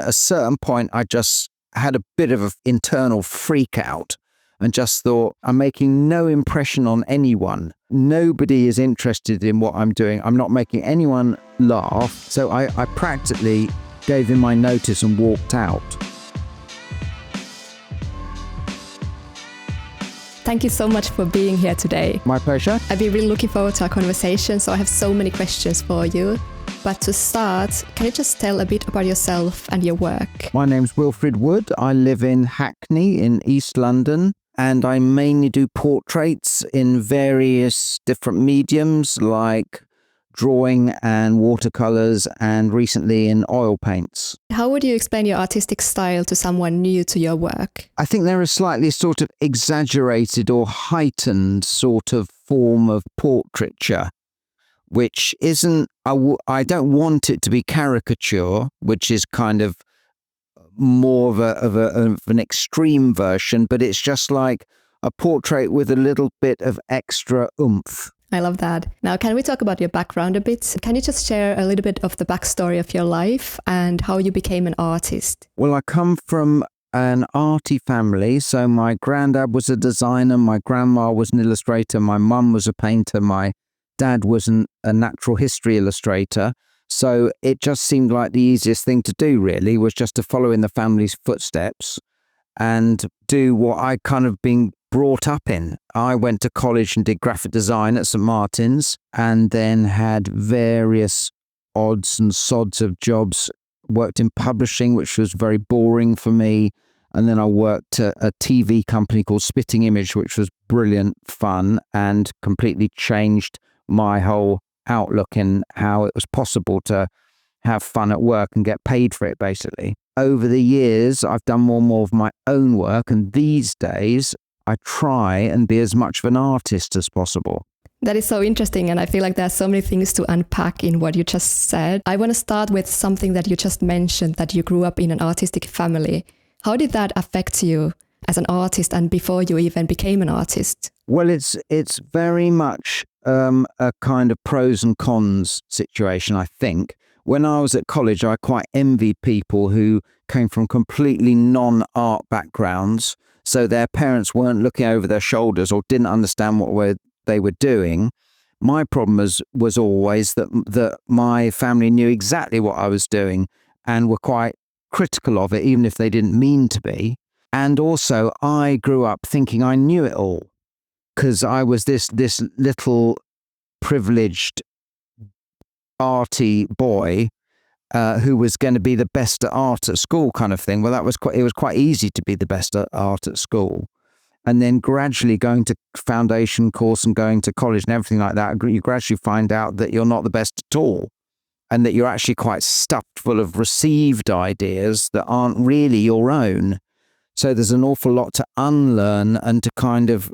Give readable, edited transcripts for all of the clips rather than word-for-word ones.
At a certain point, I just had a bit of an internal freak out and just thought, I'm making no impression on anyone. Nobody is interested in what I'm doing. I'm not making anyone laugh. So I practically gave him my notice and walked out. Thank you so much for being here today. My pleasure. I've been really looking forward to our conversation, so I have so many questions for you. But to start, can you just tell a bit about yourself and your work? My name's Wilfrid Wood. I live in Hackney in East London, and I mainly do portraits in various different mediums like drawing and watercolors, and recently in oil paints. How would you explain your artistic style to someone new to your work? I think they're a slightly sort of exaggerated or heightened sort of form of portraiture, which isn't, I don't want it to be caricature, which is kind of more of an extreme version, but it's just like a portrait with a little bit of extra oomph. I love that. Now, can we talk about your background a bit? Can you just share a little bit of the backstory of your life and how you became an artist? Well, I come from an arty family. So my granddad was a designer, my grandma was an illustrator, my mum was a painter, my dad was a natural history illustrator. So it just seemed like the easiest thing to do, really, was just to follow in the family's footsteps and do what I kind of been brought up in. I went to college and did graphic design at St Martin's, and then had various odds and sods of jobs. Worked in publishing, which was very boring for me. And then I worked at a TV company called Spitting Image, which was brilliant fun and completely changed my whole outlook in how it was possible to have fun at work and get paid for it, basically. Over the years, I've done more and more of my own work, and these days I try and be as much of an artist as possible. That is so interesting, and I feel like there are so many things to unpack in what you just said. I want to start with something that you just mentioned, that you grew up in an artistic family. How did that affect you as an artist and before you even became an artist? Well, it's very much a kind of pros and cons situation, I think. When I was at college, I quite envied people who came from completely non-art backgrounds, so their parents weren't looking over their shoulders or didn't understand what they were doing. My problem was always that my family knew exactly what I was doing and were quite critical of it, even if they didn't mean to be. And also, I grew up thinking I knew it all, because I was this little privileged arty boy who was going to be the best at art at school, kind of thing. Well, it was quite easy to be the best at art at school, and then gradually going to foundation course and going to college and everything like that, you gradually find out that you're not the best at all, and that you're actually quite stuffed full of received ideas that aren't really your own. So there's an awful lot to unlearn and to kind of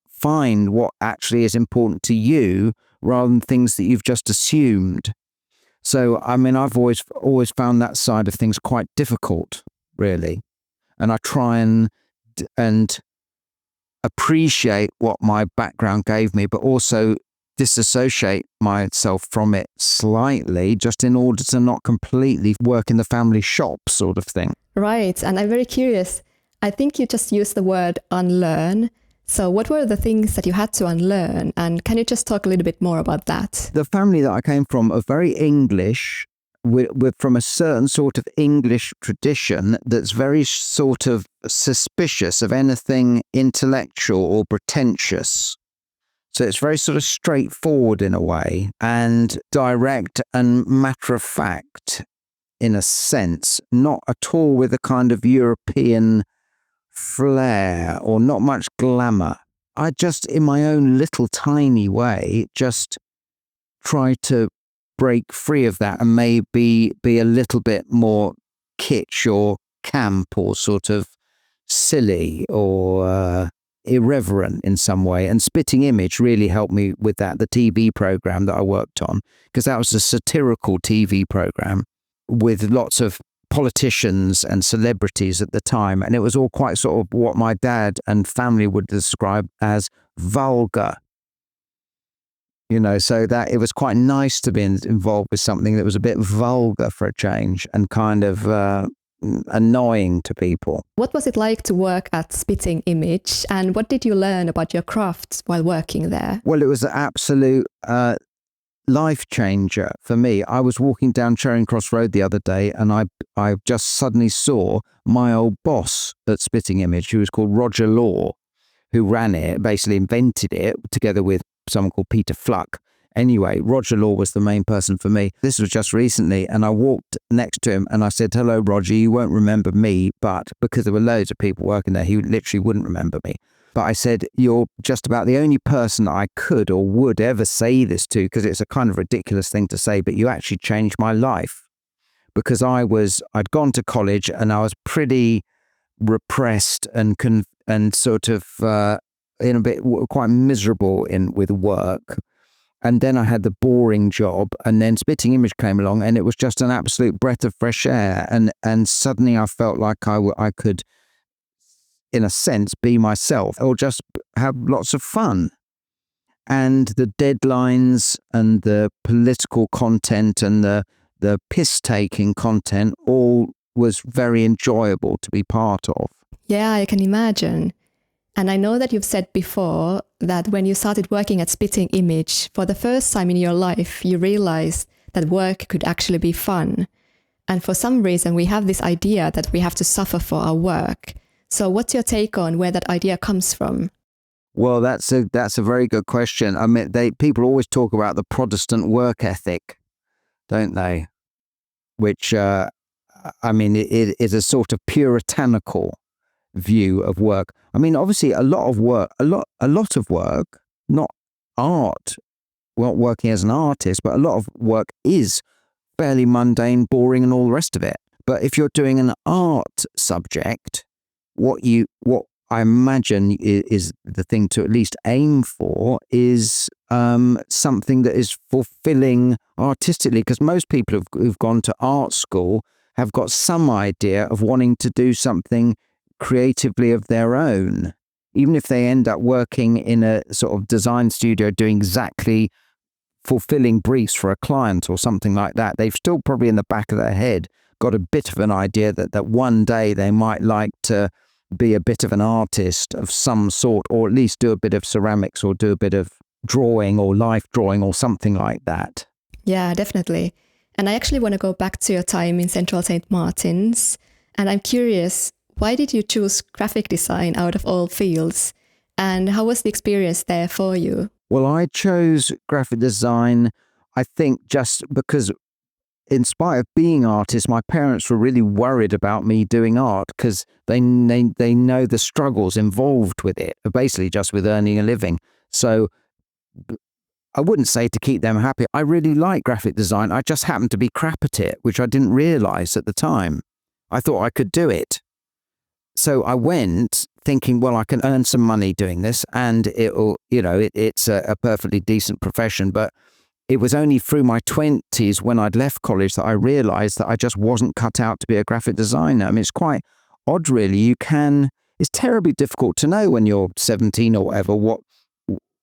find what actually is important to you, rather than things that you've just assumed. So, I mean, I've always found that side of things quite difficult, really. And I try and appreciate what my background gave me, but also disassociate myself from it slightly, just in order to not completely work in the family shop, sort of thing. Right. And I'm very curious. I think you just used the word unlearn. So what were the things that you had to unlearn? And can you just talk a little bit more about that? The family that I came from are very English, we're from a certain sort of English tradition that's very sort of suspicious of anything intellectual or pretentious. So it's very sort of straightforward in a way, and direct and matter of fact in a sense, not at all with a kind of European flair or not much glamour. I just, in my own little tiny way, just try to break free of that and maybe be a little bit more kitsch or camp or sort of silly or irreverent in some way. And Spitting Image really helped me with that, the TV program that I worked on, because that was a satirical TV program with lots of politicians and celebrities at the time, and it was all quite sort of what my dad and family would describe as vulgar. So that it was quite nice to be involved with something that was a bit vulgar for a change and kind of annoying to people. What was it like to work at Spitting Image, and what did you learn about your craft while working there? Well, it was an absolute life changer for me. I was walking down Charing Cross Road the other day, and I just suddenly saw my old boss at Spitting Image, who was called Roger Law, who ran it, basically invented it together with someone called Peter Fluck. Anyway, Roger Law was the main person for me. This was just recently, and I walked next to him and I said, "Hello, Roger, you won't remember me," but because there were loads of people working there, he literally wouldn't remember me. But I said, "You're just about the only person I could or would ever say this to, because it's a kind of ridiculous thing to say, but you actually changed my life." Because I'd gone to college and I was pretty repressed and sort of in a bit quite miserable with work. And then I had the boring job, and then Spitting Image came along, and it was just an absolute breath of fresh air. And suddenly I felt like I could, in a sense, be myself or just have lots of fun. And the deadlines and the political content and the piss-taking content all was very enjoyable to be part of. Yeah, I can imagine. And I know that you've said before that when you started working at Spitting Image, for the first time in your life, you realized that work could actually be fun. And for some reason, we have this idea that we have to suffer for our work. So what's your take on where that idea comes from? Well, that's a very good question. I mean, people always talk about the Protestant work ethic, don't they? Which, it is a sort of puritanical view of work. I mean, obviously a lot of work, not art, well, working as an artist, but a lot of work is fairly mundane, boring and all the rest of it. But if you're doing an art subject, what I imagine is the thing to at least aim for is something that is fulfilling artistically, because most people who've gone to art school have got some idea of wanting to do something creatively of their own. Even if they end up working in a sort of design studio doing exactly fulfilling briefs for a client or something like that, they've still probably in the back of their head got a bit of an idea that one day they might like to be a bit of an artist of some sort, or at least do a bit of ceramics or do a bit of drawing or life drawing or something like that. Yeah, definitely. And I actually want to go back to your time in Central St. Martin's. And I'm curious, why did you choose graphic design out of all fields? And how was the experience there for you? Well, I chose graphic design, I think, just because in spite of being artists, my parents were really worried about me doing art because they know the struggles involved with it, basically just with earning a living. So I wouldn't say to keep them happy. I really like graphic design. I just happened to be crap at it, which I didn't realize at the time. I thought I could do it. So I went thinking, well, I can earn some money doing this and it's a perfectly decent profession. But it was only through my 20s when I'd left college that I realized that I just wasn't cut out to be a graphic designer. I mean, it's quite odd, really. It's terribly difficult to know when you're 17 or whatever,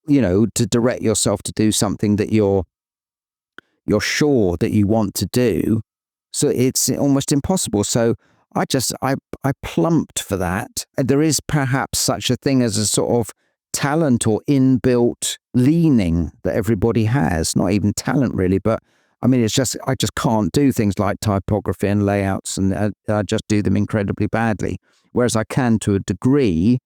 to direct yourself to do something that you're sure that you want to do. So it's almost impossible. So I plumped for that. And there is perhaps such a thing as a sort of talent or inbuilt leaning that everybody has. Not even talent really, but I mean, I just can't do things like typography and layouts, and I just do them incredibly badly. Whereas I can, to a degree,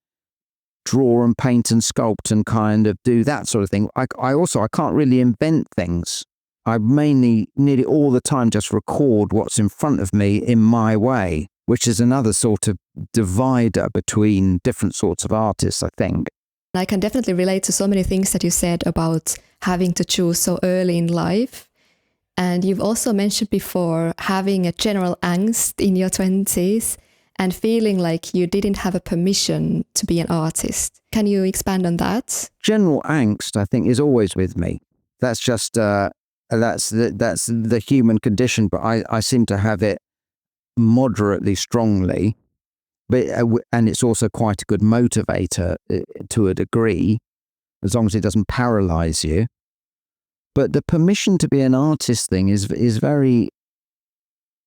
draw and paint and sculpt and kind of do that sort of thing. I can't really invent things. I mainly, nearly all the time, just record what's in front of me in my way, which is another sort of divider between different sorts of artists, I think. I can definitely relate to so many things that you said about having to choose so early in life. And you've also mentioned before having a general angst in your 20s and feeling like you didn't have a permission to be an artist. Can you expand on that? General angst, I think, is always with me. That's just, that's the human condition, but I seem to have it moderately strongly. And it's also quite a good motivator to a degree, as long as it doesn't paralyze you. But the permission to be an artist thing is very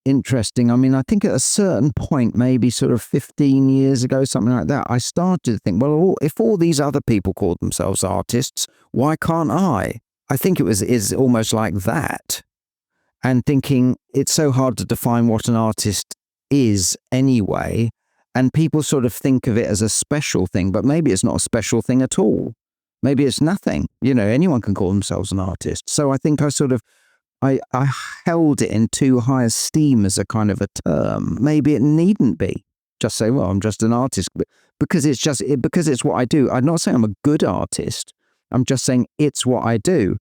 interesting. I mean, I think at a certain point, maybe sort of 15 years ago, something like that, I started to think, well, if all these other people called themselves artists, why can't I? I think is almost like that. And thinking it's so hard to define what an artist is anyway. And people sort of think of it as a special thing, but maybe it's not a special thing at all. Maybe it's nothing. You know, anyone can call themselves an artist. So I think I held it in too high esteem as a kind of a term. Maybe it needn't be. Just say, well, I'm just an artist, because it's what I do. I'm not saying I'm a good artist. I'm just saying it's what I do.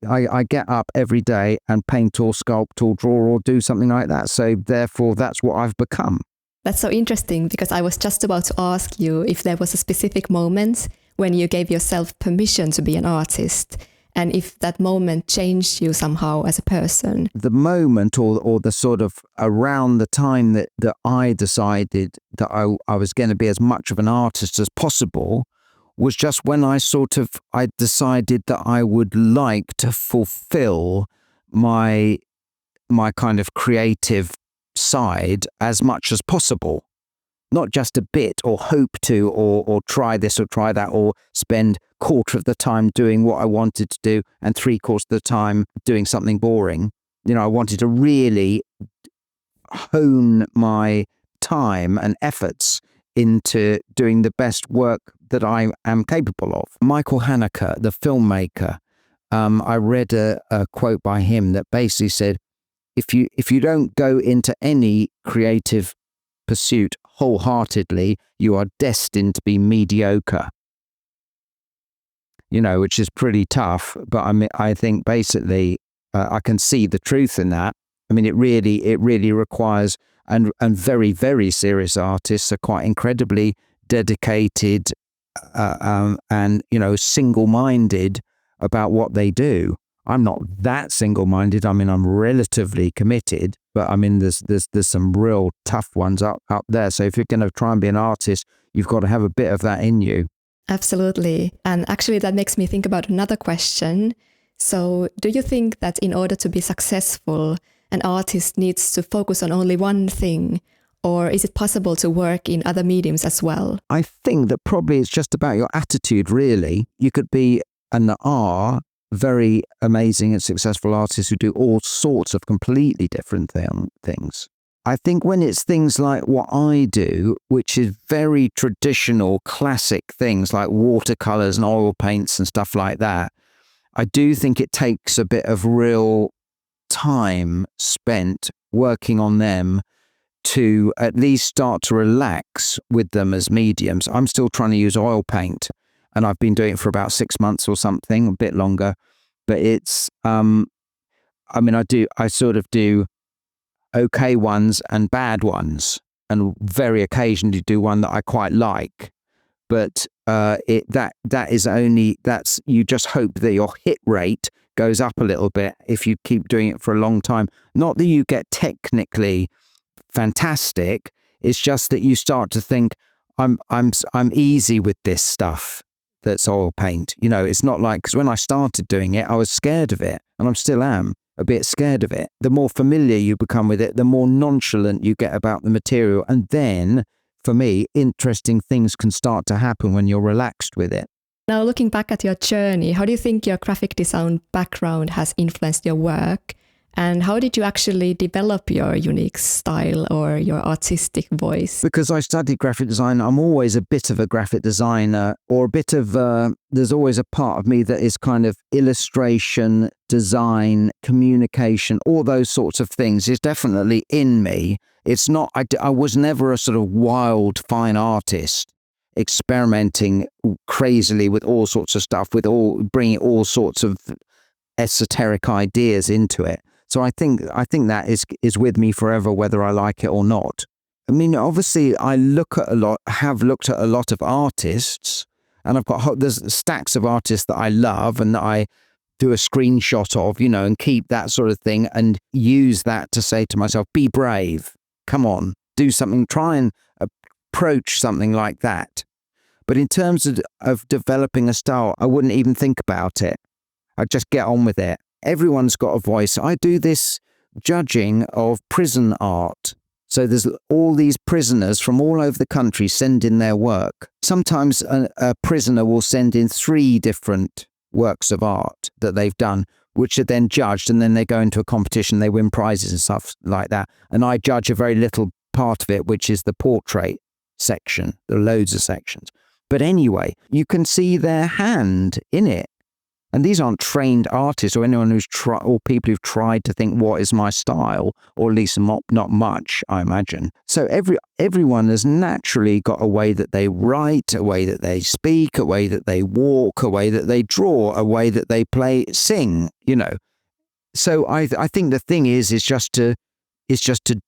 I get up every day and paint or sculpt or draw or do something like that. So therefore, that's what I've become. That's so interesting, because I was just about to ask you if there was a specific moment when you gave yourself permission to be an artist, and if that moment changed you somehow as a person. The moment or the sort of around the time that I decided that I was going to be as much of an artist as possible was just when I decided that I would like to fulfill my kind of creative side as much as possible. Not just a bit, or hope to, or try this or try that, or spend quarter of the time doing what I wanted to do and 3/4 of the time doing something boring. You know, I wanted to really hone my time and efforts into doing the best work that I am capable of. Michael Haneke, the filmmaker, I read a quote by him that basically said, if you don't go into any creative pursuit wholeheartedly, you are destined to be mediocre. You know, which is pretty tough, but I think basically I can see the truth in that. I mean, it really requires, and very, very serious artists are quite incredibly dedicated and, you know, single-minded about what they do. I'm not that single-minded. I mean, I'm relatively committed, but I mean, there's some real tough ones up there. So if you're going to try and be an artist, you've got to have a bit of that in you. Absolutely. And actually, that makes me think about another question. So do you think that in order to be successful, an artist needs to focus on only one thing? Or is it possible to work in other mediums as well? I think that probably it's just about your attitude, really. You could be and are very amazing and successful artists who do all sorts of completely different things. I think when it's things like what I do, which is very traditional, classic things like watercolors and oil paints and stuff like that, I do think it takes a bit of real time spent working on them to at least start to relax with them as mediums. I'm still trying to use oil paint, and I've been doing it for about 6 months or something, a bit longer. But it's, I mean, I sort of do okay ones and bad ones, and very occasionally do one that I quite like. But you just hope that your hit rate goes up a little bit if you keep doing it for a long time. Not that you get technically fantastic. It's just that you start to think, I'm easy with this stuff that's oil paint. You know, it's not like, because when I started doing it, I was scared of it, and I still am a bit scared of it. The more familiar you become with it, the more nonchalant you get about the material. And then, for me, interesting things can start to happen when you're relaxed with it. Now, looking back at your journey, how do you think your graphic design background has influenced your work? And how did you actually develop your unique style or your artistic voice? Because I studied graphic design, I'm always a bit of a graphic designer, or a bit of, there's always a part of me that is kind of illustration, design, communication, all those sorts of things is definitely in me. It's not, I was never a sort of wild, fine artist experimenting crazily with all sorts of stuff, bringing all sorts of esoteric ideas into it. So I think that is with me forever, whether I like it or not. I mean, obviously, have looked at a lot of artists, and there's stacks of artists that I love and that I do a screenshot of, you know, and keep that sort of thing and use that to say to myself, be brave, come on, do something, try and approach something like that. But in terms of developing a style, I wouldn't even think about it. I'd just get on with it. everyone's got a voice. I do this judging of prison art. So there's all these prisoners from all over the country send in their work. Sometimes a prisoner will send in 3 different works of art that they've done, which are then judged, and then they go into a competition, they win prizes and stuff like that. And I judge a very little part of it, which is the portrait section. There are loads of sections. But anyway, you can see their hand in it. And these aren't trained artists or anyone or people who've tried to think, what is my style? Or at least not much, I imagine. So everyone has naturally got a way that they write, a way that they speak, a way that they walk, a way that they draw, a way that they sing, So I think the thing is just to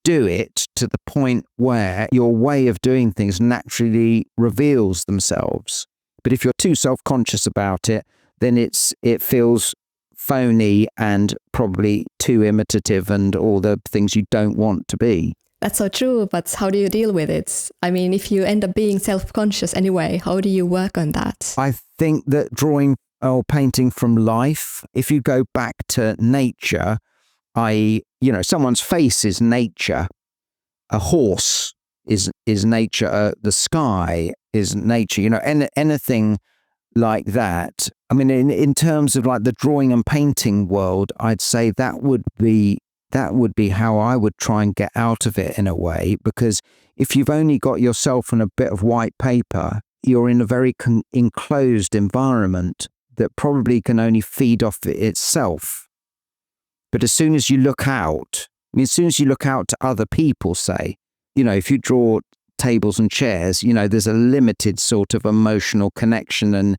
do it to the point where your way of doing things naturally reveals themselves. But if you're too self-conscious about it, then it feels phony and probably too imitative and all the things you don't want to be. That's so true, but how do you deal with it? I mean, if you end up being self-conscious anyway, how do you work on that? I think that drawing or painting from life, if you go back to nature, someone's face is nature. A horse is nature. The sky is nature. Anything like that. I mean, in terms of like the drawing and painting world, I'd say that would be how I would try and get out of it in a way, because if you've only got yourself and a bit of white paper, you're in a very enclosed environment that probably can only feed off it itself. But as soon as you look out, to other people, say, if you draw tables and chairs, there's a limited sort of emotional connection and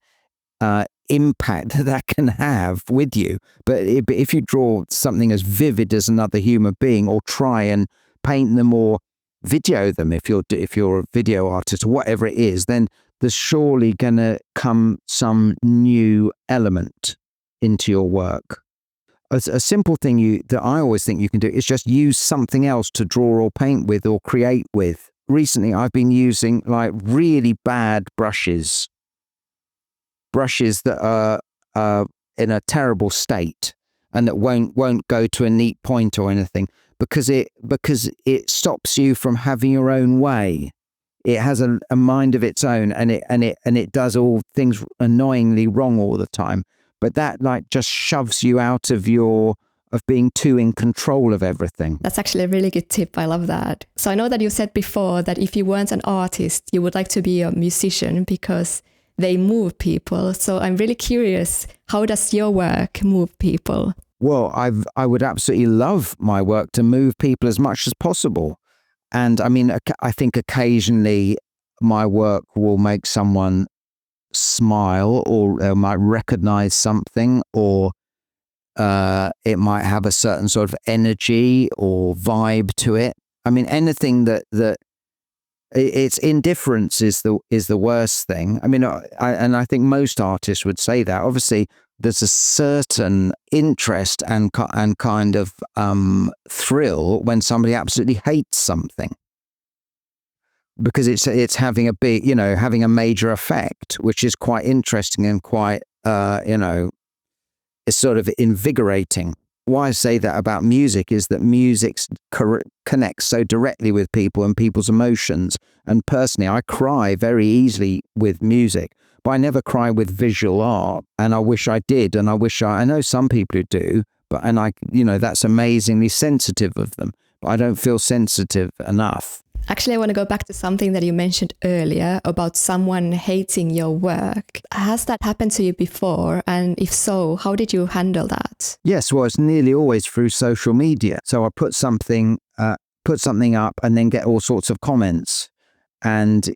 impact that can have with you. But if you draw something as vivid as another human being, or try and paint them or video them, if you're a video artist or whatever it is, then there's surely going to come some new element into your work. A simple thing that I always think you can do is just use something else to draw or paint with or create with. Recently, I've been using like really bad brushes that are in a terrible state and that won't go to a neat point or anything, because it stops you from having your own way. It has a mind of its own, and it does all things annoyingly wrong all the time. But that just shoves you out of being too in control of everything. That's actually a really good tip. I love that. So I know that you said before that if you weren't an artist, you would like to be a musician because they move people. So I'm really curious, how does your work move people? Well, I would absolutely love my work to move people as much as possible. And I mean, I think occasionally my work will make someone smile, or they might recognize something, or it might have a certain sort of energy or vibe to it. I mean, anything that its indifference is the worst thing. I mean, I think most artists would say that. Obviously, there's a certain interest and kind of thrill when somebody absolutely hates something, because it's having having a major effect, which is quite interesting and quite it's sort of invigorating. Why I say that about music is that music connects so directly with people and people's emotions. And personally, I cry very easily with music, but I never cry with visual art. And I wish I did. And I know some people who do, that's amazingly sensitive of them, but I don't feel sensitive enough. Actually, I want to go back to something that you mentioned earlier about someone hating your work. Has that happened to you before? And if so, how did you handle that? Yes, well, it's nearly always through social media. So I put something up and then get all sorts of comments. And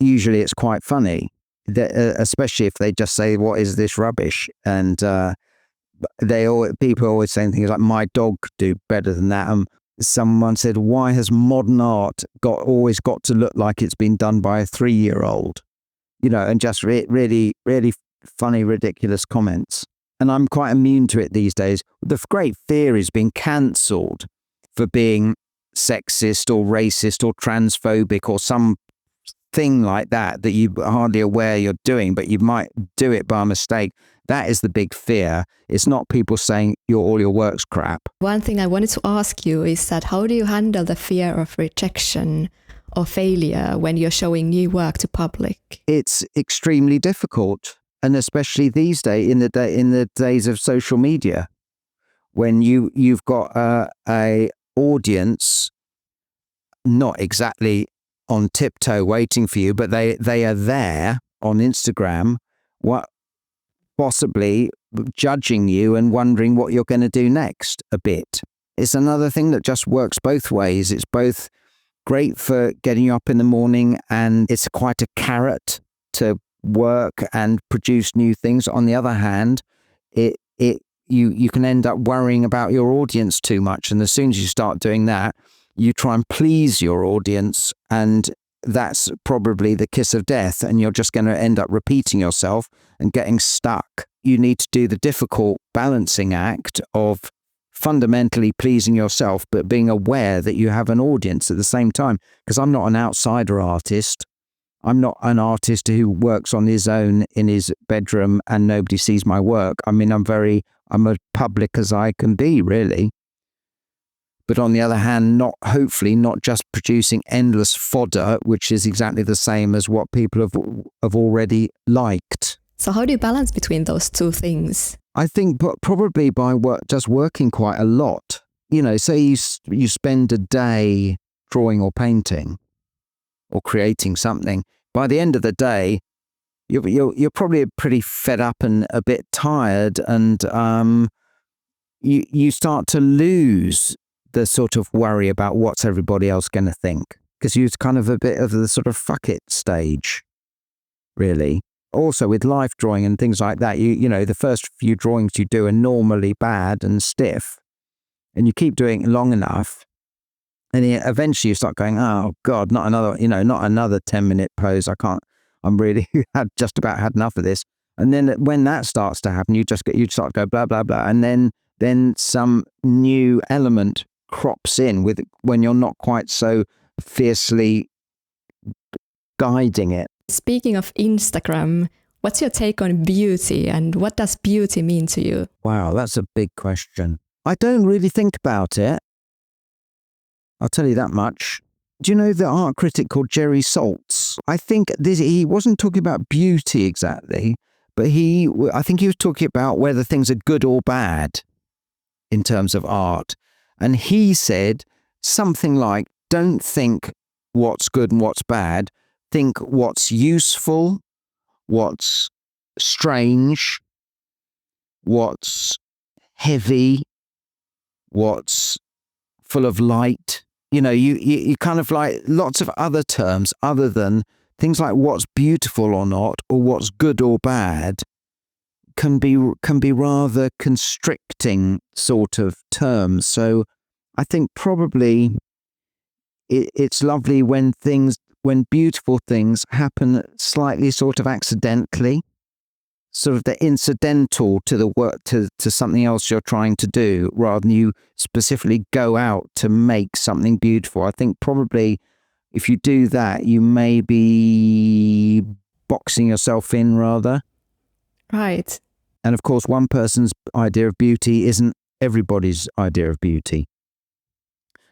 usually it's quite funny, especially if they just say, "What is this rubbish?" And people are always saying things like, "My dog could do better than that." Someone said, "Why has modern art always got to look like it's been done by a 3-year-old?" And just really, really funny, ridiculous comments. And I'm quite immune to it these days. The great fear is being cancelled for being sexist or racist or transphobic or something like that you're hardly aware you're doing, but you might do it by mistake. That is the big fear. It's not people saying all your work's crap. One thing I wanted to ask you is that how do you handle the fear of rejection or failure when you're showing new work to public? It's extremely difficult, and especially these days in the days of social media, when you've got a audience not exactly on tiptoe waiting for you, but they are there on Instagram, possibly judging you and wondering what you're going to do next a bit. It's another thing that just works both ways. It's both great for getting you up in the morning, and it's quite a carrot to work and produce new things. On the other hand, you can end up worrying about your audience too much, and as soon as you start doing that, you try and please your audience, and that's probably the kiss of death, and you're just going to end up repeating yourself and getting stuck. You need to do the difficult balancing act of fundamentally pleasing yourself, but being aware that you have an audience at the same time. Because I'm not an outsider artist. I'm not an artist who works on his own in his bedroom and nobody sees my work. I mean, I'm as public as I can be, really. But on the other hand, hopefully not just producing endless fodder, which is exactly the same as what people have already liked. So how do you balance between those two things? I think probably by just working quite a lot. You know, say you spend a day drawing or painting or creating something. By the end of the day, you're probably pretty fed up and a bit tired, and you start to lose the sort of worry about what's everybody else going to think, because you're kind of a bit of the sort of fuck it stage, really. Also with life drawing and things like that, you know, the first few drawings you do are normally bad and stiff, and you keep doing it long enough, and eventually you start going, oh God, not another 10-minute pose. I'm really just about had enough of this. And then when that starts to happen, you start to go blah, blah, blah. And then some new element crops in when you're not quite so fiercely guiding it. Speaking of Instagram, what's your take on beauty, and what does beauty mean to you? Wow, that's a big question. I don't really think about it. I'll tell you that much. Do you know the art critic called Jerry Saltz? I think he wasn't talking about beauty exactly, but I think he was talking about whether things are good or bad in terms of art. And he said something like, don't think what's good and what's bad. Think what's useful, what's strange, what's heavy, what's full of light. You know, you kind of like lots of other terms other than things like what's beautiful or not, or what's good or bad, can be rather constricting sort of terms. So I think probably it's lovely when beautiful things happen slightly sort of accidentally, sort of they're incidental to the work, to something else you're trying to do, rather than you specifically go out to make something beautiful. I think probably if you do that, you may be boxing yourself in rather. Right. And of course, one person's idea of beauty isn't everybody's idea of beauty.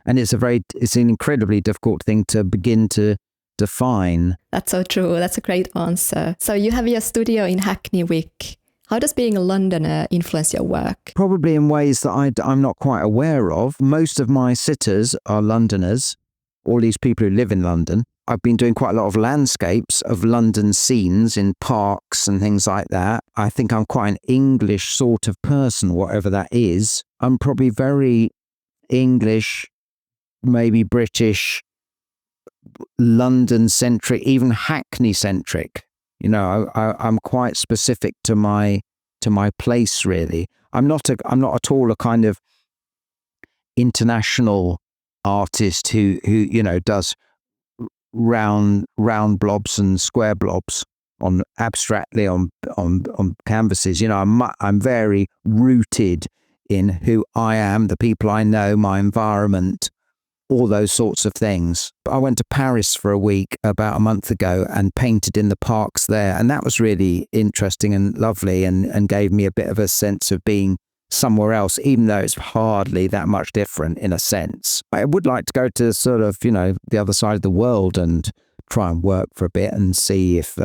And it's an incredibly difficult thing to begin to define. That's so true. That's a great answer. So you have your studio in Hackney Wick. How does being a Londoner influence your work? Probably in ways that I'm not quite aware of. Most of my sitters are Londoners, all these people who live in London. I've been doing quite a lot of landscapes of London scenes in parks and things like that. I think I'm quite an English sort of person, whatever that is. I'm probably very English, maybe British, London-centric, even Hackney-centric. You know, I'm quite specific to my place, really. I'm not at all a kind of international artist who you know does round blobs and square blobs on abstractly on canvases. You know, I'm very rooted in who I am, the people I know, my environment, all those sorts of things. I went to Paris for a week about a month ago and painted in the parks there. And that was really interesting and lovely and gave me a bit of a sense of being somewhere else, even though it's hardly that much different in a sense. I would like to go to sort of, the other side of the world and try and work for a bit and see if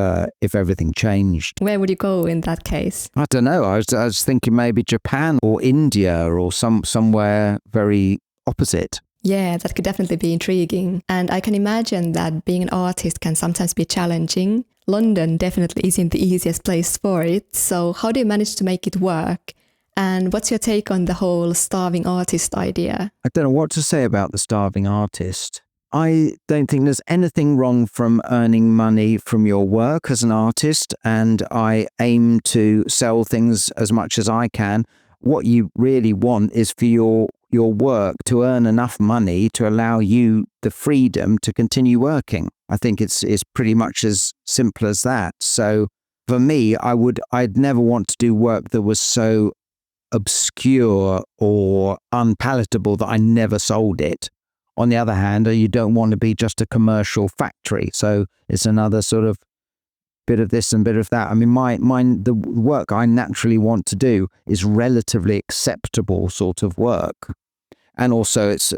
everything changed. Where would you go in that case? I don't know. I was thinking maybe Japan or India or somewhere very opposite. Yeah, that could definitely be intriguing. And I can imagine that being an artist can sometimes be challenging. London definitely isn't the easiest place for it. So how do you manage to make it work? And what's your take on the whole starving artist idea? I don't know what to say about the starving artist. I don't think there's anything wrong from earning money from your work as an artist, and I aim to sell things as much as I can. What you really want is for your work to earn enough money to allow you the freedom to continue working. I think it's pretty much as simple as that. So for me, I'd never want to do work that was so obscure or unpalatable that I never sold it. On the other hand, you don't want to be just a commercial factory. So it's another sort of bit of this and bit of that. I mean, the work I naturally want to do is relatively acceptable sort of work. And also it's,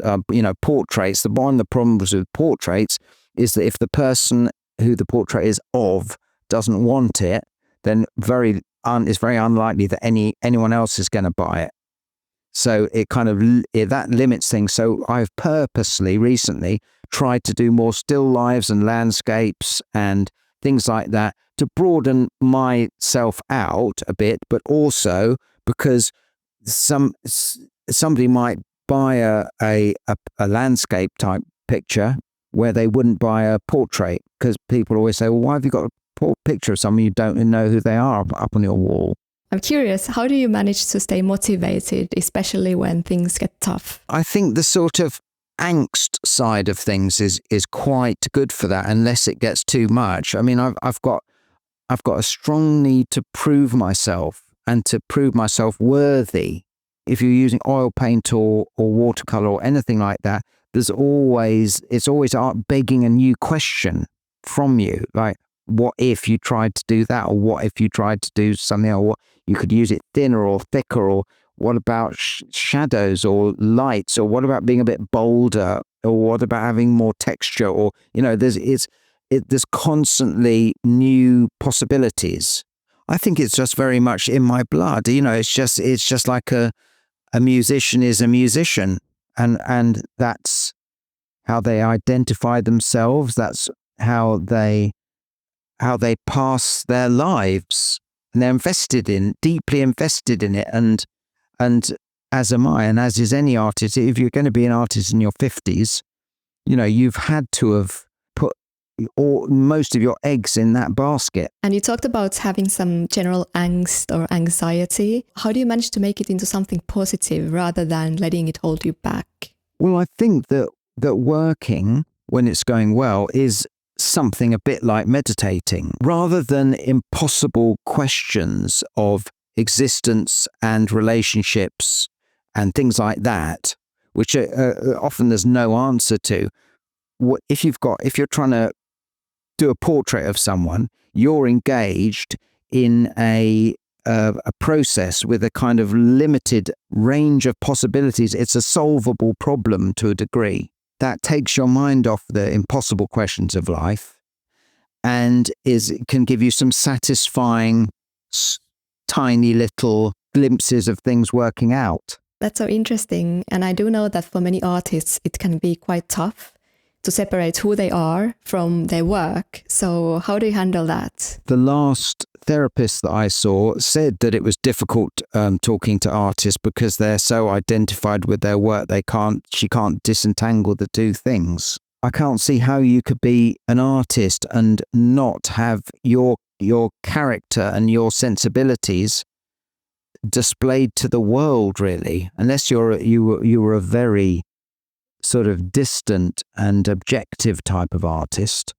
portraits. One of the problems with portraits is that if the person who the portrait is of doesn't want it, then it's very unlikely that anyone else is going to buy it. So that limits things. So I've purposely recently tried to do more still lives and landscapes and things like that to broaden myself out a bit, but also because somebody might buy a landscape type picture where they wouldn't buy a portrait, because people always say, well, why have you got a picture of someone you don't know who they are up on your wall? I'm curious, how do you manage to stay motivated, especially when things get tough? I think the sort of angst side of things is quite good for that, unless it gets too much. I mean, I've got a strong need to prove myself and to prove myself worthy. If you're using oil paint or watercolor or anything like that, it's always begging a new question from you, like, what if you tried to do that, or what if you tried to do something, or what you could use it thinner or thicker, or what about shadows or lights, or what about being a bit bolder, or what about having more texture, or there's constantly new possibilities. I think it's just very much in my blood. It's just like a musician is a musician, and that's how they identify themselves. That's how they pass their lives, and they're deeply invested in it. And as am I, and as is any artist. If you're going to be an artist in your 50s, you've had to have put most of your eggs in that basket. And you talked about having some general angst or anxiety. How do you manage to make it into something positive rather than letting it hold you back? Well, I think that working, when it's going well, is something a bit like meditating. Rather than impossible questions of existence and relationships and things like that, which often there's no answer to. If you're trying to do a portrait of someone, you're engaged in a process with a kind of limited range of possibilities. It's a solvable problem to a degree. That takes your mind off the impossible questions of life and can give you some satisfying, tiny little glimpses of things working out. That's so interesting. And I do know that for many artists, it can be quite tough to separate who they are from their work. So how do you handle that? The last therapist that I saw said that it was difficult talking to artists because they're so identified with their work. She can't disentangle the two things. I can't see how you could be an artist and not have your character and your sensibilities displayed to the world, really, unless you were a very sort of distant and objective type of artist.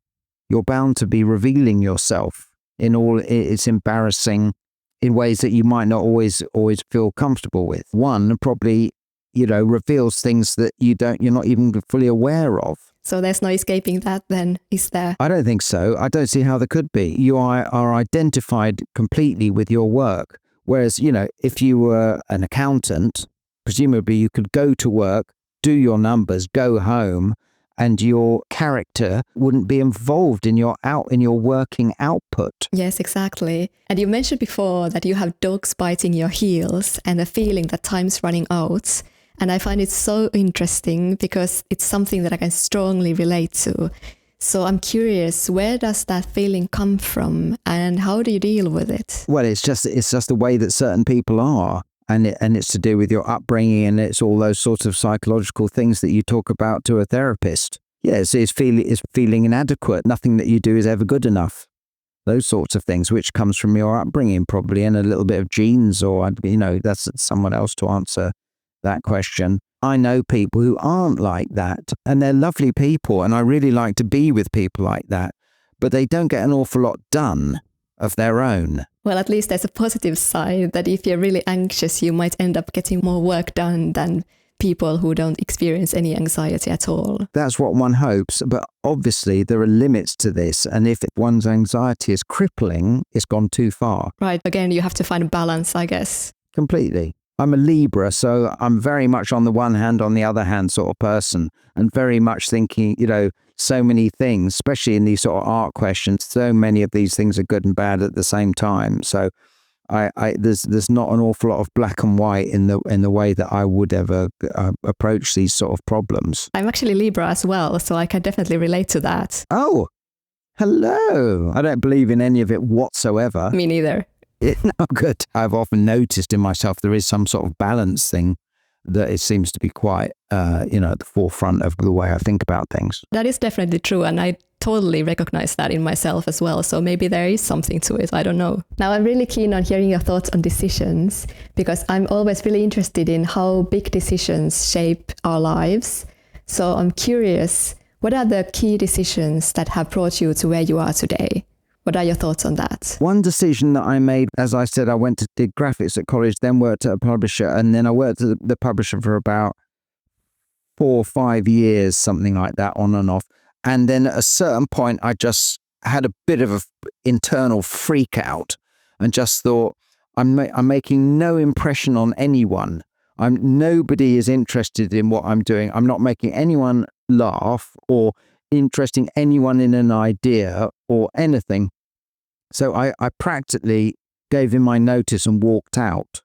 You're bound to be revealing yourself in all it's embarrassing in ways that you might not always feel comfortable with. One, probably reveals things that you're not even fully aware of. So there's no escaping that then, is there? I don't think so. I don't see how there could be. You are identified completely with your work. Whereas, if you were an accountant, presumably you could go to work, do your numbers, go home, and your character wouldn't be involved in your working output. Yes, exactly. And you mentioned before that you have dogs biting your heels and a feeling that time's running out. And I find it so interesting because it's something that I can strongly relate to. So I'm curious, where does that feeling come from and how do you deal with it? Well, it's just the way that certain people are. And it's to do with your upbringing, and it's all those sorts of psychological things that you talk about to a therapist. Yes, it's feeling inadequate. Nothing that you do is ever good enough. Those sorts of things, which comes from your upbringing probably, and a little bit of genes, or that's someone else to answer that question. I know people who aren't like that, and they're lovely people, and I really like to be with people like that, but they don't get an awful lot done of their own. Well, at least there's a positive side that if you're really anxious, you might end up getting more work done than people who don't experience any anxiety at all. That's what one hopes, but obviously there are limits to this, and if one's anxiety is crippling, it's gone too far. Right, again, you have to find a balance, I guess. Completely. I'm a Libra, so I'm very much on the one hand, on the other hand sort of person, and very much thinking, so many things, especially in these sort of art questions, so many of these things are good and bad at the same time. So there's not an awful lot of black and white in the way that I would ever approach these sort of problems. I'm actually Libra as well, so I can definitely relate to that. Oh, hello. I don't believe in any of it whatsoever. Me neither. No, good. I've often noticed in myself there is some sort of balance thing that it seems to be quite, at the forefront of the way I think about things. That is definitely true, and I totally recognize that in myself as well, so maybe there is something to it, I don't know. Now, I'm really keen on hearing your thoughts on decisions, because I'm always really interested in how big decisions shape our lives. So I'm curious, what are the key decisions that have brought you to where you are today? What are your thoughts on that? One decision that I made, as I said, I went to did graphics at college, then worked at a publisher, and then I worked at the publisher for about 4 or 5 years, something like that, on and off. And then at a certain point, I just had a bit of an internal freak out and just thought, I'm making no impression on anyone. Nobody is interested in what I'm doing. I'm not making anyone laugh or interesting anyone in an idea or anything. So I practically gave him my notice and walked out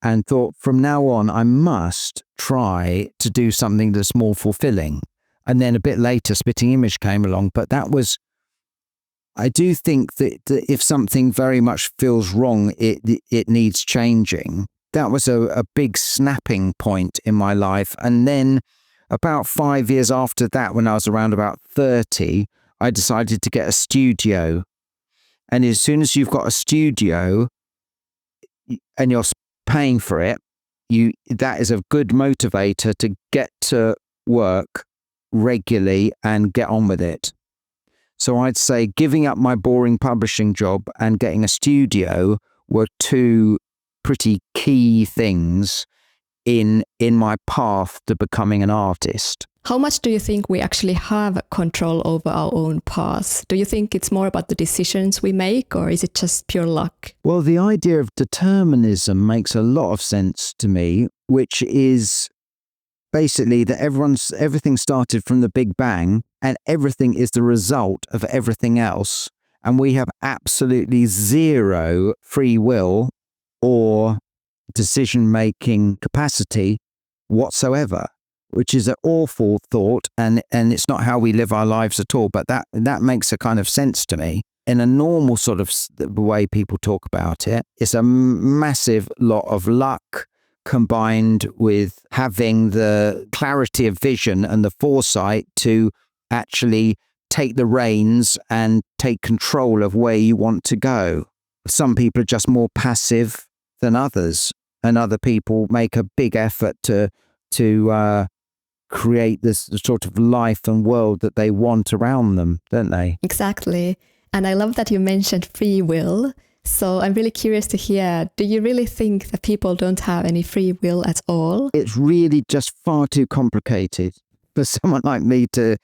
and thought, from now on, I must try to do something that's more fulfilling. And then a bit later, Spitting Image came along. But I do think that if something very much feels wrong, it needs changing. That was a big snapping point in my life. And then about 5 years after that, when I was around about 30, I decided to get a studio. And as soon as you've got a studio and you're paying for it, that is a good motivator to get to work regularly and get on with it. So I'd say giving up my boring publishing job and getting a studio were two pretty key things in my path to becoming an artist. How much do you think we actually have control over our own paths? Do you think it's more about the decisions we make, or is it just pure luck? Well, the idea of determinism makes a lot of sense to me, which is basically that everything started from the Big Bang and everything is the result of everything else. And we have absolutely zero free will or decision-making capacity whatsoever, which is an awful thought, and it's not how we live our lives at all, but that makes a kind of sense to me. In a normal sort of way people talk about it, it's a massive lot of luck combined with having the clarity of vision and the foresight to actually take the reins and take control of where you want to go. Some people are just more passive than others, and other people make a big effort to create this sort of life and world that they want around them, don't they? Exactly. And I love that you mentioned free will, So I'm really curious to hear, do you really think that people don't have any free will at all? It's really just far too complicated for someone like me to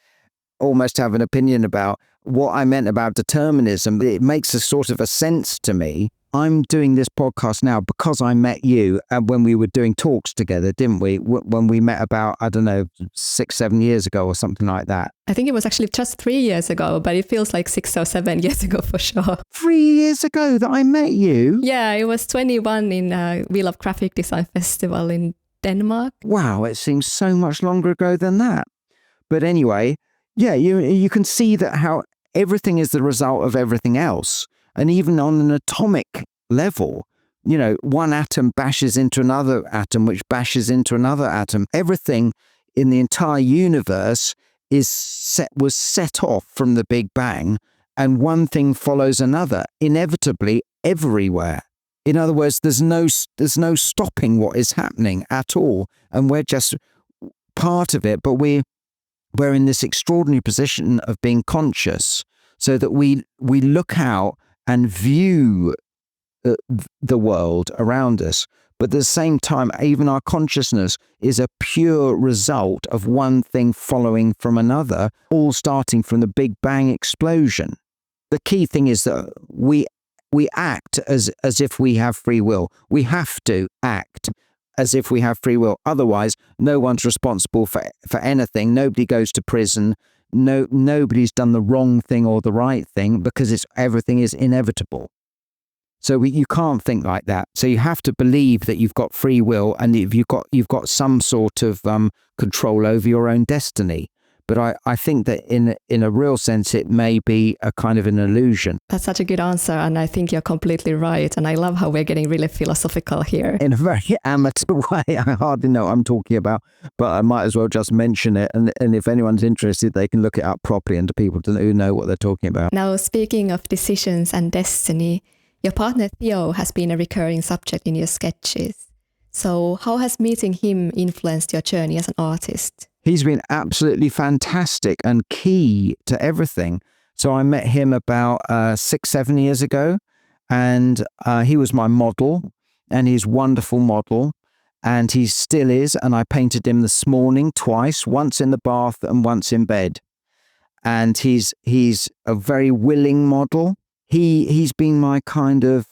almost have an opinion about what I meant about determinism. It makes a sort of a sense to me. I'm doing this podcast now because I met you when we were doing talks together, didn't we? When we met about, 6-7 years ago or something like that. I think it was actually just 3 years ago, but it feels like 6 or 7 years ago for sure. 3 years ago that I met you? Yeah, it was 21 in We Love Graphic Design Festival in Denmark. Wow, it seems so much longer ago than that. But anyway, yeah, you can see that how everything is the result of everything else. And even on an atomic level, one atom bashes into another atom, which bashes into another atom. Everything in the entire universe was set off from the Big Bang, and one thing follows another, inevitably everywhere. In other words, there's no stopping what is happening at all, and we're just part of it. But we're in this extraordinary position of being conscious, so that we look out and view the world around us. But at the same time, even our consciousness is a pure result of one thing following from another, all starting from the Big Bang explosion. The key thing is that we act as if we have free will. We have to act as if we have free will. Otherwise, no one's responsible for anything. Nobody goes to prison. Nobody's done the wrong thing or the right thing, because everything is inevitable. So you can't think like that. So you have to believe that you've got free will, and you've got some sort of control over your own destiny. But I think that in a real sense, it may be a kind of an illusion. That's such a good answer, and I think you're completely right. And I love how we're getting really philosophical here. In a very amateur way. I hardly know what I'm talking about, but I might as well just mention it. And if anyone's interested, they can look it up properly, and to people who know what they're talking about. Now, speaking of decisions and destiny, your partner Theo has been a recurring subject in your sketches. So how has meeting him influenced your journey as an artist? He's been absolutely fantastic and key to everything. So I met him about 6-7 years ago, and he was my model, and he's a wonderful model, and he still is. And I painted him this morning twice, once in the bath and once in bed. And he's a very willing model. He's been my kind of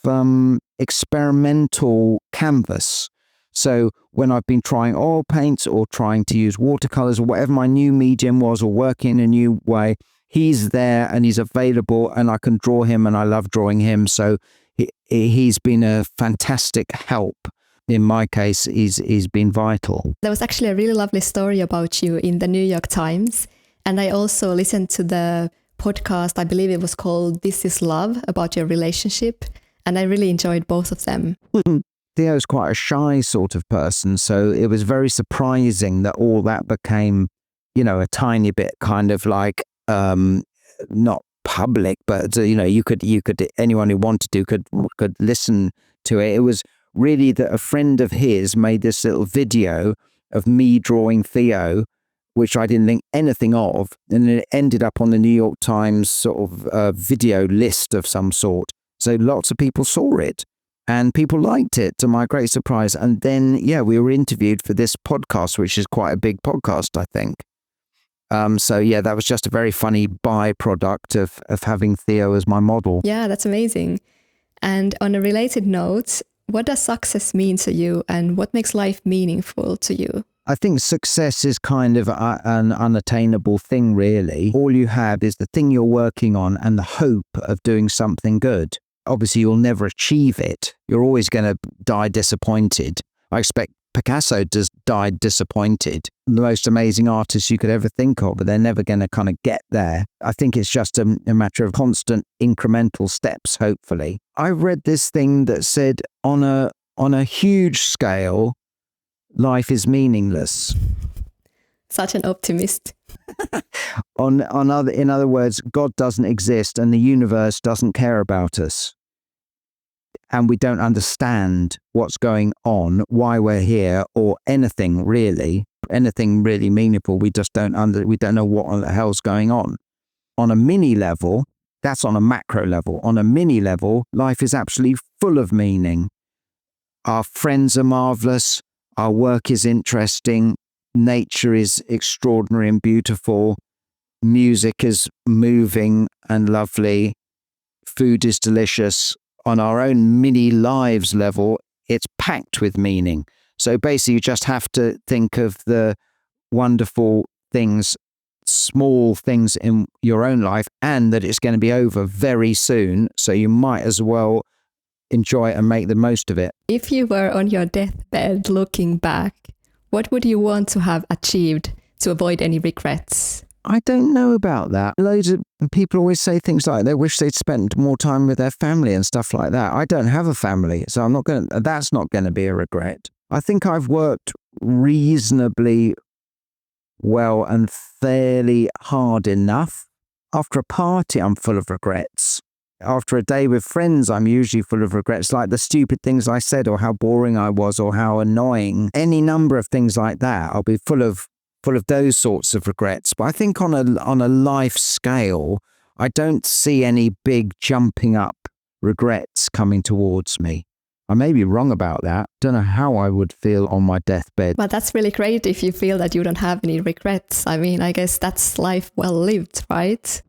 experimental canvas. So when I've been trying oil paints or trying to use watercolors or whatever my new medium was, or working in a new way, he's there and he's available, and I can draw him, and I love drawing him. So he's been a fantastic help. In my case, he's been vital. There was actually a really lovely story about you in the New York Times. And I also listened to the podcast, I believe it was called This Is Love, about your relationship. And I really enjoyed both of them. Theo's quite a shy sort of person, so it was very surprising that all that became, a tiny bit kind of like not public, but you could anyone who wanted to could listen to it. It was really that a friend of his made this little video of me drawing Theo, which I didn't think anything of, and it ended up on the New York Times sort of video list of some sort. So lots of people saw it. And people liked it, to my great surprise. And then, we were interviewed for this podcast, which is quite a big podcast, I think. That was just a very funny byproduct of having Theo as my model. Yeah, that's amazing. And on a related note, what does success mean to you, and what makes life meaningful to you? I think success is kind of an unattainable thing, really. All you have is the thing you're working on and the hope of doing something good. Obviously, you'll never achieve it. You're always going to die disappointed. I expect Picasso died disappointed. The most amazing artist you could ever think of, but they're never going to kind of get there. I think it's just a matter of constant incremental steps, hopefully. I read this thing that said on a huge scale, life is meaningless. Such an optimist. In other words, God doesn't exist and the universe doesn't care about us. And we don't understand what's going on, why we're here, or anything really meaningful. We just don't know what the hell's going on. On a mini level, That's on a macro level. On a mini level, life is absolutely full of meaning. Our friends are marvelous. Our work is interesting. Nature is extraordinary and beautiful. Music is moving and lovely. Food is delicious. On our own mini lives level, it's packed with meaning. So basically, you just have to think of the wonderful things, small things in your own life, and that it's going to be over very soon. So you might as well enjoy it and make the most of it. If you were on your deathbed looking back, what would you want to have achieved to avoid any regrets? I don't know about that. Loads of people always say things like they wish they'd spent more time with their family and stuff like that. I don't have a family, so that's not going to be a regret. I think I've worked reasonably well and fairly hard enough. After a party, I'm full of regrets. After a day with friends, I'm usually full of regrets, like the stupid things I said or how boring I was or how annoying. Any number of things like that, I'll be full of those sorts of regrets. But I think on a life scale, I don't see any big jumping up regrets coming towards me. I may be wrong about that. Don't know how I would feel on my deathbed. Well, that's really great if you feel that you don't have any regrets. I mean, I guess that's life well lived, right?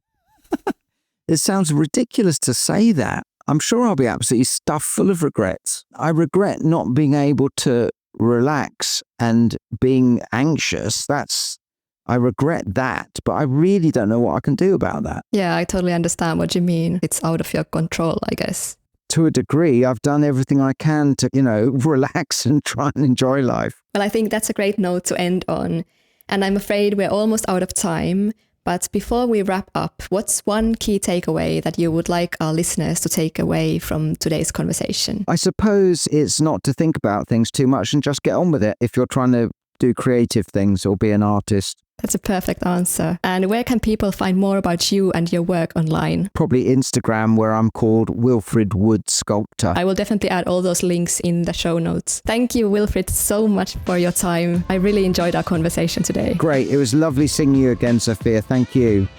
It sounds ridiculous to say that. I'm sure I'll be absolutely stuffed full of regrets. I regret not being able to relax and being anxious. I regret that, but I really don't know what I can do about that. Yeah, I totally understand what you mean. It's out of your control, I guess. To a degree, I've done everything I can to, relax and try and enjoy life. Well, I think that's a great note to end on. And I'm afraid we're almost out of time. But before we wrap up, what's one key takeaway that you would like our listeners to take away from today's conversation? I suppose it's not to think about things too much and just get on with it if you're trying to do creative things or be an artist. That's a perfect answer. And where can people find more about you and your work online? Probably Instagram, where I'm called Wilfrid Wood Sculptor. I will definitely add all those links in the show notes. Thank you, Wilfrid, so much for your time. I really enjoyed our conversation today. Great. It was lovely seeing you again, Sofia. Thank you.